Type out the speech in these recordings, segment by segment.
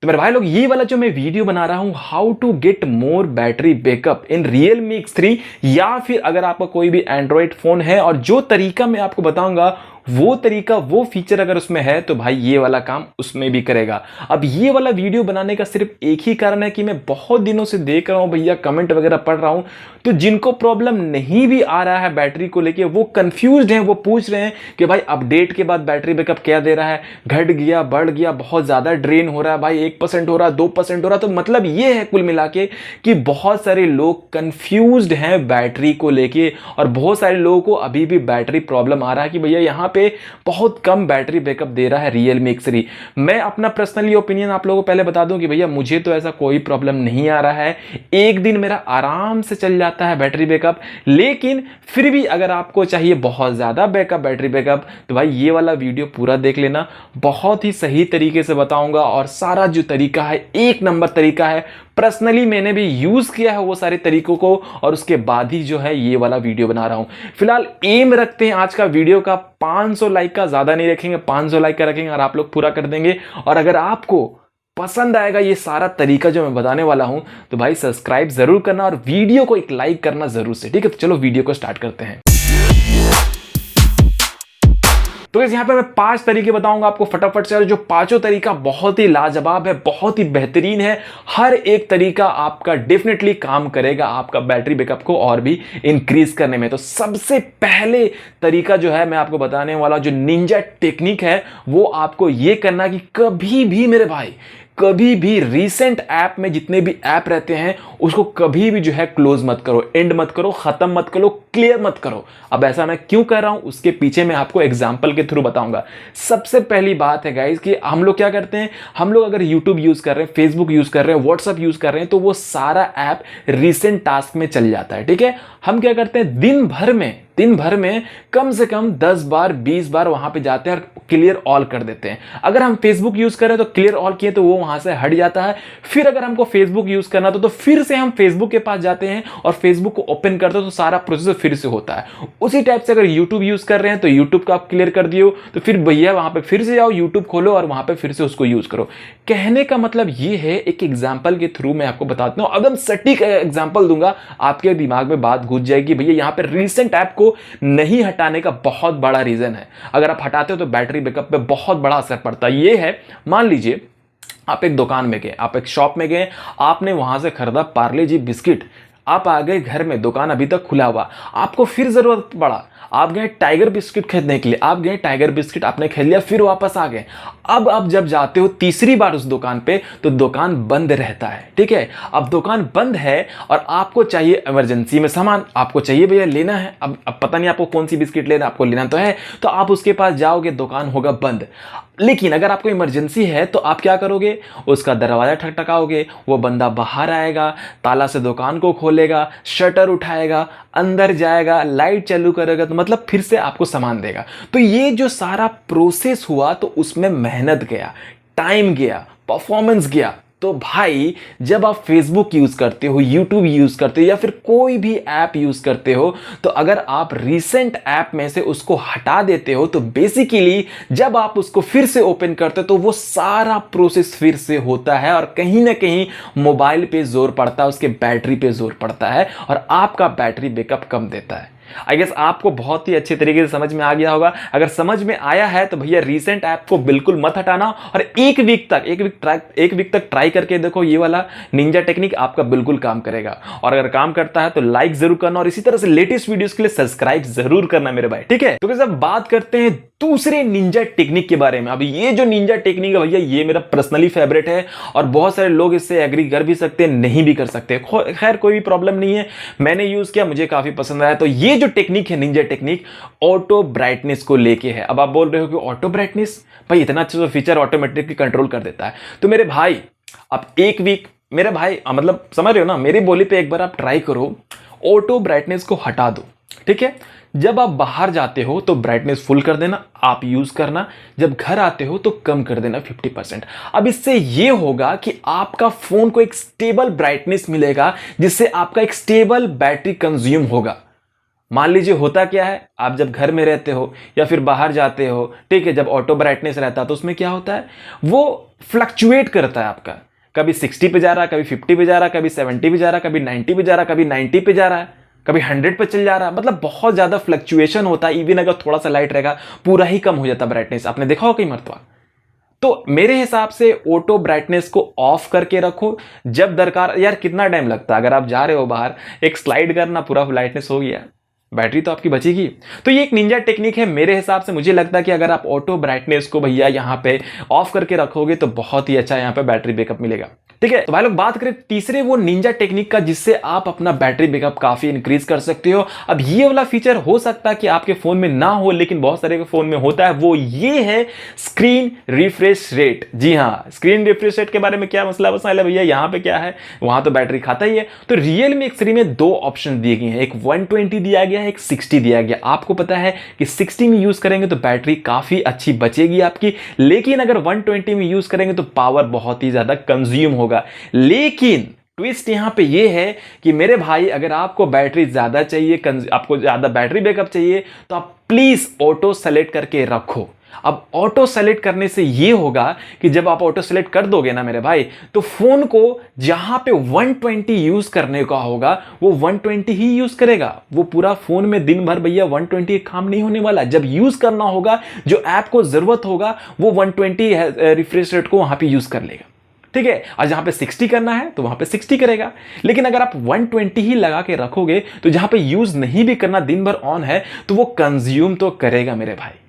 तो मेरे भाई लोग, ये वाला जो मैं वीडियो बना रहा हूं, how to get more battery backup in Realme X3, या फिर अगर आपका कोई भी एंड्रॉयड फोन है, और जो तरीका मैं आपको बताऊंगा वो तरीका, वो फीचर अगर उसमें है तो भाई ये वाला काम उसमें भी करेगा। अब ये वाला वीडियो बनाने का सिर्फ एक ही कारण है कि मैं बहुत दिनों से देख रहा हूं भैया, कमेंट वगैरह पढ़ रहा हूं, तो जिनको प्रॉब्लम नहीं भी आ रहा है बैटरी को लेके, वो कंफ्यूज्ड हैं, वो पूछ रहे हैं कि भाई अपडेट के बाद बैटरी बैकअप क्या दे रहा है, घट गया, बढ़ गया, बहुत ज्यादा ड्रेन हो रहा है भाई, 1% हो रहा है, 2% हो रहा है। तो मतलब ये है कुल मिला के कि बहुत सारे लोग कंफ्यूज्ड हैं बैटरी को लेके, और बहुत सारे लोगों को अभी भी बैटरी प्रॉब्लम आ रहा है कि भैया यहाँ पे बहुत कम बैटरी बैकअप दे रहा है रियलमी X3। मैं अपना पर्सनली ओपिनियन आप लोगों को पहले बता दूं कि भैया मुझे तो ऐसा कोई प्रॉब्लम नहीं आ रहा है, एक दिन मेरा आराम से चल जाता है बैटरी बैकअप। लेकिन फिर भी अगर आपको चाहिए बहुत ज्यादा बैकअप, बैटरी बैकअप, तो भाई ये वाला वीडियो पूरा देख लेना, बहुत ही सही तरीके से बताऊंगा, और सारा जो तरीका है एक नंबर तरीका है। पर्सनली मैंने भी यूज किया है वो सारे तरीकों को, और उसके बाद ही जो है ये वाला वीडियो बना रहा हूं। फिलहाल एम रखते हैं आज का वीडियो का 500 लाइक का, ज्यादा नहीं रखेंगे, 500 लाइक का रखेंगे, और आप लोग पूरा कर देंगे। और अगर आपको पसंद आएगा ये सारा तरीका जो मैं बताने वाला हूं, तो भाई सब्सक्राइब जरूर करना और वीडियो को एक लाइक करना जरूर से, ठीक है। तो चलो वीडियो को स्टार्ट करते हैं। तो इस यहां पे मैं 5 तरीके बताऊंगा आपको फटाफट से, और जो पांचों तरीका बहुत ही लाजवाब है, बहुत ही बेहतरीन है। हर एक तरीका आपका डेफिनेटली काम करेगा आपका बैटरी बैकअप को और भी इंक्रीज करने में। तो सबसे पहले तरीका जो है मैं आपको बताने वाला, जो निंजा टेक्निक है, वो आपको ये करना कि कभी भी मेरे भाई, कभी भी रीसेंट ऐप में जितने भी ऐप रहते हैं उसको कभी भी जो है क्लोज मत करो, एंड मत करो, खत्म मत करो, क्लियर मत करो। अब ऐसा मैं क्यों कर रहा हूं उसके पीछे मैं आपको एग्जांपल के थ्रू बताऊंगा। सबसे पहली बात है गाइस कि हम लोग क्या करते हैं, हम लोग अगर यूट्यूब यूज कर रहे हैं, फेसबुक यूज कर रहे हैं, व्हाट्सएप यूज कर रहे हैं, तो वो सारा ऐप रीसेंट टास्क में चल जाता है, ठीक है। हम क्या करते हैं, दिन भर में कम से कम 10 बार 20 बार वहां पे जाते हैं और क्लियर ऑल कर देते हैं। अगर हम फेसबुक यूज करें तो क्लियर ऑल किए तो वो वहां से हट जाता है। फिर अगर हमको फेसबुक यूज करना तो फिर से हम फेसबुक के पास जाते हैं और फेसबुक को ओपन करते हैं, तो सारा प्रोसेस फिर से होता है। उसी टाइप से अगर यूट्यूब यूज कर रहे हैं तो यूट्यूब का आप क्लियर कर दियो, तो फिर भैया वहां पे फिर से जाओ, यूट्यूब खोलो और वहां पे फिर से उसको यूज करो। कहने का मतलब ये है, एक एग्जाम्पल के थ्रू मैं आपको बताता हूं, अगर सटीक एग्जाम्पल दूंगा आपके दिमाग में बात घुस जाएगी। भैया यहाँ पे रिसेंट ऐप को नहीं हटाने का बहुत बड़ा रीजन है, अगर आप हटाते हो तो बैटरी बैकअप पे बहुत बड़ा असर पड़ता है। ये है, मान लीजिए आप एक दुकान में गए, आप एक शॉप में गए, आपने वहां से खरीदा पार्ले जी बिस्किट, आप आ गए घर में, दुकान अभी तक खुला हुआ, आपको फिर जरूरत पड़ा, आप गए टाइगर बिस्किट खरीदने के लिए, आप गए टाइगर बिस्किट आपने खरीद लिया, फिर वापस आ गए। अब आप जब जाते हो तीसरी बार उस दुकान पे तो दुकान बंद रहता है, ठीक है। अब दुकान बंद है और आपको चाहिए इमरजेंसी में सामान, आपको चाहिए भैया लेना है, अब पता नहीं आपको कौन सी बिस्किट लेना, आपको लेना तो है, तो आप उसके पास जाओगे, दुकान होगा बंद। लेकिन अगर आपको इमरजेंसी है तो आप क्या करोगे, उसका दरवाजा ठकठकाओगे, वो बंदा बाहर आएगा, ताला से दुकान को खोलेगा, शटर उठाएगा, अंदर जाएगा, लाइट चालू करेगा, तो मतलब फिर से आपको सामान देगा। तो ये जो सारा प्रोसेस हुआ तो उसमें मेहनत गया, टाइम गया, परफॉर्मेंस गया। तो भाई जब आप फेसबुक यूज करते हो, यूट्यूब यूज करते हो, या फिर कोई भी ऐप यूज करते हो, तो अगर आप रीसेंट ऐप में से उसको हटा देते हो तो बेसिकली जब आप उसको फिर से ओपन करते हो तो वो सारा प्रोसेस फिर से होता है, और कहीं ना कहीं मोबाइल पे जोर पड़ता है, उसके बैटरी पे जोर पड़ता है, और आपका बैटरी बैकअप कम देता है। आई गेस आपको बहुत ही अच्छे तरीके से समझ में आ गया होगा। अगर समझ में आया है तो भैया रीसेंट ऐप को बिल्कुल मत हटाना, और एक वीक तक ट्राई करके देखो, ये वाला निंजा टेक्निक आपका बिल्कुल काम करेगा। और अगर काम करता है तो लाइक जरूर करना, और इसी तरह से लेटेस्ट वीडियोस के लिए सब्सक्राइब जरूर करना मेरे भाई, ठीक है। तो कैसे बात करते हैं दूसरे निंजा टेक्निक के बारे में। अभी ये जो निंजा टेक्निक है भैया, ये मेरा पर्सनली फेवरेट है, और बहुत सारे लोग इससे एग्री कर भी सकते हैं, नहीं भी कर सकते, खैर कोई भी प्रॉब्लम नहीं है। मैंने यूज किया, मुझे काफी पसंद आया। तो ये जो टेक्निक है निंजा टेक्निक, ऑटो ब्राइटनेस को लेके है। अब आप बोल रहे हो कि ऑटो ब्राइटनेस, भाई इतना अच्छा फीचर ऑटोमेटिकली कंट्रोल कर देता है। तो मेरे भाई अब एक वीक, मेरे भाई मतलब समझ रहे हो ना, मेरी बोली पे एक बार आप ट्राई करो, ऑटो ब्राइटनेस को हटा दो, ठीक है। जब आप बाहर जाते हो तो ब्राइटनेस फुल कर देना, आप यूज करना, जब घर आते हो तो कम कर देना 50%। अब इससे यह होगा कि आपका फोन को एक स्टेबल ब्राइटनेस मिलेगा, जिससे आपका एक स्टेबल बैटरी कंज्यूम होगा। मान लीजिए होता क्या है, आप जब घर में रहते हो या फिर बाहर जाते हो, ठीक है, जब ऑटो ब्राइटनेस रहता है तो उसमें क्या होता है, वो फ्लक्चुएट करता है आपका, कभी 60 पे जा रहा है, कभी 50 पे जा रहा है, कभी 70 पे जा रहा है, कभी 90 पे जा रहा है, कभी 90 पे जा रहा है, कभी 100 पे चल जा रहा है। मतलब बहुत ज्यादा फ्लक्चुएशन होता है। इवन अगर थोड़ा सा लाइट रहेगा पूरा ही कम हो जाता है ब्राइटनेस, आपने देखा हो कई मरतबा। तो मेरे हिसाब से ऑटो ब्राइटनेस को ऑफ करके रखो जब दरकार। यार कितना टाइम लगता है, अगर आप जा रहे हो बाहर, एक स्लाइड करना, पूरा ब्राइटनेस हो गया, बैटरी तो आपकी बचेगी। तो ये एक निंजा टेक्निक है मेरे हिसाब से। मुझे लगता है कि अगर आप ऑटो ब्राइटनेस को भैया यहाँ पे ऑफ करके रखोगे तो बहुत ही अच्छा यहाँ पे बैटरी बैकअप मिलेगा। ठीक है, तो भाई लोग बात करें तीसरे वो निंजा टेक्निक का जिससे आप अपना बैटरी बैकअप काफी इंक्रीज कर सकते हो। अब ये वाला फीचर हो सकता है कि आपके फोन में ना हो, लेकिन बहुत सारे के फोन में होता है। वो ये है स्क्रीन रिफ्रेश रेट। जी हाँ, स्क्रीन रिफ्रेश रेट के बारे में क्या मसला है भैया, यहाँ पे क्या है, वहां तो बैटरी खाता ही है। तो रियलमी X3 में दो ऑप्शन दिए गए हैं, एक 120 दिया गया है, एक 60 दिया गया। आपको पता है कि 60 में यूज करेंगे तो बैटरी काफी अच्छी बचेगी आपकी, लेकिन अगर 120 में यूज करेंगे तो पावर बहुत ही ज्यादा कंज्यूम होगा। लेकिन ट्विस्ट यहां पे ये है कि मेरे भाई, अगर आपको बैटरी ज्यादा चाहिए, आपको ज्यादा बैटरी बैकअप चाहिए, तो आप प्लीज ऑटो सेलेक्ट करके रखो। अब ऑटो सेलेक्ट करने से ये होगा कि जब आप ऑटो सेलेक्ट कर दोगे ना मेरे भाई, तो फोन को जहां पे 120 यूज करने का होगा वो 120 ही यूज करेगा। वो पूरा फोन में दिन भर भैया 120 काम नहीं होने वाला। जब यूज करना होगा, जो ऐप को जरूरत होगा, वो 120 रिफ्रेश रेट को वहां पे यूज कर लेगा। ठीक है, और जहां पे 60 करना है तो वहां पे 60 करेगा। लेकिन अगर आप 120 ही लगा के रखोगे तो जहां पे यूज नहीं भी करना, दिन भर ऑन है, तो वो कंज्यूम तो करेगा मेरे भाई।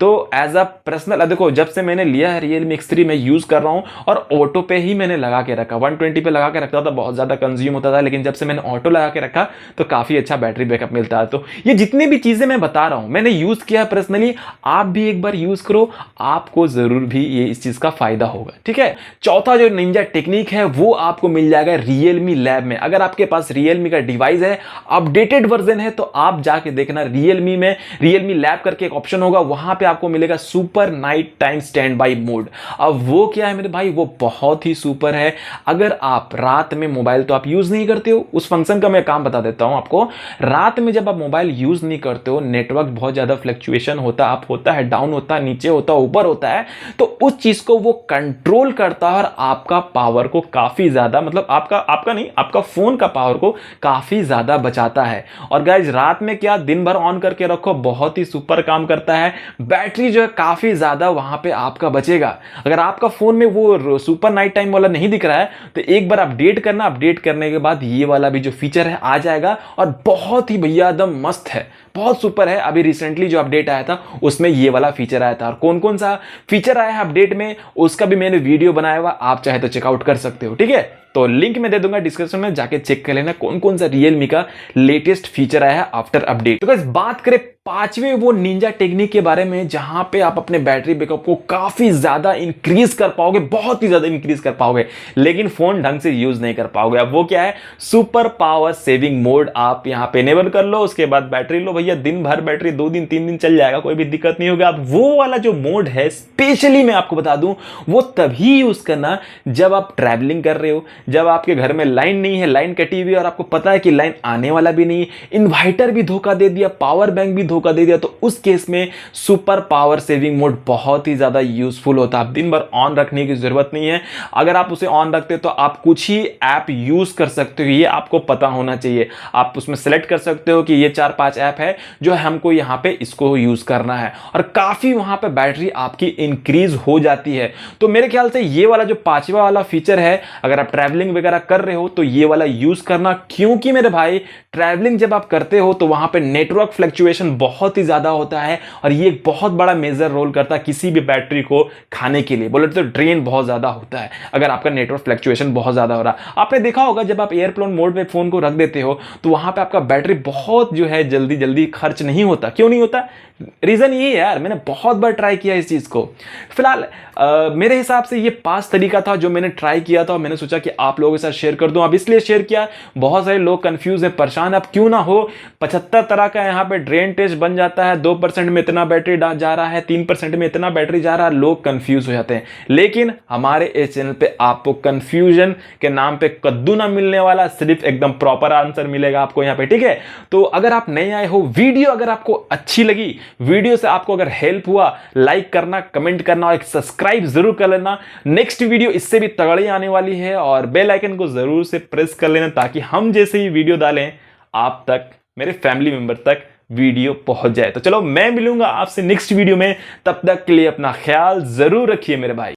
तो एज अ पर्सनल, देखो जब से मैंने लिया है रियलमी X3 मैं यूज कर रहा हूं, और ऑटो पे ही मैंने लगा के रखा। 120 पे लगा के रखता था, बहुत ज्यादा कंज्यूम होता था, लेकिन जब से मैंने ऑटो लगा के रखा तो काफी अच्छा बैटरी बैकअप मिलता है। तो ये जितनी भी चीजें मैं बता रहा हूं मैंने यूज किया पर्सनली, आप भी एक बार यूज करो, आपको जरूर भी ये इस चीज का फायदा होगा। ठीक है, चौथा जो निंजा टेक्निक है वो आपको मिल जाएगा रियलमी लैब में। अगर आपके पास रियलमी का डिवाइस है, अपडेटेड वर्जन है, तो आप जाके देखना रियलमी में रियलमी लैब करके एक ऑप्शन होगा, वहां पे आपको मिलेगा super night time stand by mode. अब वो क्या है मेरे भाई, वो बहुत ही सुपर है। अगर आप रात में मोबाइल तो आप यूज नहीं करते हो, उस फंक्शन का मैं काम बता देता हूं आपको। रात में जब आप मोबाइल यूज नहीं करते हो, नेटवर्क बहुत ज्यादा फ्लक्चुएशन होता है, अप होता है, डाउन होता है, नीचे होता है, ऊपर होता है, तो उस चीज को वो कंट्रोल करता है और आपका पावर को काफी ज्यादा, मतलब आपका नहीं, आपका फोन का पावर को काफी ज्यादा बचाता है। और गाइज रात में क्या, दिन भर ऑन करके रखो, बहुत ही सुपर काम करता है। बैटरी जो है काफी ज्यादा वहां पे आपका बचेगा। अगर आपका फोन में वो सुपर नाइट टाइम वाला नहीं दिख रहा है तो एक बार अपडेट करना, अपडेट करने के बाद ये वाला भी जो फीचर है आ जाएगा, और बहुत ही भैया एकदम मस्त है, बहुत सुपर है। अभी रिसेंटली जो अपडेट आया था उसमें ये वाला फीचर आया था, और कौन कौन सा फीचर आया है अपडेट में उसका भी मैंने वीडियो बनाया हुआ, आप चाहे तो चेकआउट कर सकते हो। ठीक है, तो लिंक मैं दे दूंगा डिस्क्रिप्शन में, जाके चेक कर लेना कौन कौन सा रियलमी का लेटेस्ट फीचर आया है आफ्टर अपडेट। तो गाइस बात करें पांचवें वो निंजा टेक्निक के बारे में, जहां पे आप अपने बैटरी बैकअप को काफी ज्यादा इंक्रीज कर पाओगे, बहुत ही ज्यादा इंक्रीज कर पाओगे, लेकिन फोन ढंग से यूज नहीं कर पाओगे। अब वो क्या है, सुपर पावर सेविंग मोड आप यहां पे इनेबल कर लो। उसके बाद बैटरी लो भैया, दिन भर बैटरी 2 दिन 3 दिन चल जाएगा, कोई भी दिक्कत नहीं होगा। अब वो वाला जो मोड है, स्पेशली मैं आपको बता दूं, वो तभी यूज करना जब आप ट्रैवलिंग कर रहे हो, जब आपके घर में लाइन नहीं है, लाइन कटी हुई है, और आपको पता है कि लाइन आने वाला भी नहीं, इन्वर्टर भी धोखा दे दिया, पावर बैंक भी धोखा दे दिया, तो उस केस में सुपर पावर सेविंग मोड बहुत ही ज्यादा यूजफुल होता है। आप दिन भर ऑन रखने की जरूरत नहीं है। अगर आप उसे ऑन रखते तो आप कुछ ही ऐप यूज कर सकते हो, ये आपको पता होना चाहिए। आप उसमें सेलेक्ट कर सकते हो कि ये 4-5 ऐप है जो हमको यहाँ पे इसको यूज करना है, और काफी वहां पे बैटरी आपकी इंक्रीज हो जाती है। तो मेरे ख्याल से ये वाला जो पांचवा वाला फीचर है, अगर आप ट्रैवलिंग वगैरह कर रहे हो तो ये वाला यूज करना, क्योंकि मेरे भाई ट्रैवलिंग जब आप करते हो तो वहां पे नेटवर्क फ्लक्चुएशन बहुत ही ज्यादा होता है, और ये एक बहुत बड़ा मेजर रोल करता है किसी भी बैटरी को खाने के लिए। बोले तो ड्रेन बहुत ज्यादा होता है अगर आपका नेटवर्क फ्लक्चुएशन बहुत ज्यादा हो रहा। आपने देखा होगा जब आप एयरप्लेन मोड पे फोन को रख देते हो तो वहां पे आपका बैटरी बहुत जो है जल्दी जल्दी खर्च नहीं होता। क्यों नहीं होता? रीजन ये है यार, मैंने बहुत बार ट्राई किया इस चीज को। फिलहाल मेरे हिसाब से ये 5 तरीका था जो मैंने ट्राई किया था, और मैंने सोचा कि आप लोगों के साथ शेयर कर दूं। अब इसलिए शेयर किया, बहुत सारे लोग कंफ्यूज हैं, परेशान है। अब क्यों ना हो, 75 तरह का यहाँ पे ड्रेन टेस्ट बन जाता है, 2% में इतना बैटरी जा रहा है, 3% में इतना बैटरी जा रहा है, लोग कंफ्यूज हो जाते हैं। लेकिन हमारे इस चैनल पे आपको कंफ्यूजन के नाम पे कद्दू ना मिलने वाला, सिर्फ एकदम प्रॉपर आंसर मिलेगा आपको यहाँ पे। ठीक है, तो अगर आप नए आए हो वीडियो अगर आपको अच्छी लगी, वीडियो से आपको अगर हेल्प हुआ, लाइक करना, कमेंट करना और एक सब्सक्राइब जरूर कर लेना। नेक्स्ट वीडियो इससे भी तगड़ी आने वाली है और बेल आइकन को जरूर से प्रेस कर लेना ताकि हम जैसे ही वीडियो डालें आप तक, मेरे फैमिली मेंबर तक वीडियो पहुंच जाए। तो चलो मैं मिलूंगा आपसे नेक्स्ट वीडियो में, तब तक के लिए अपना ख्याल जरूर रखिए मेरे भाई।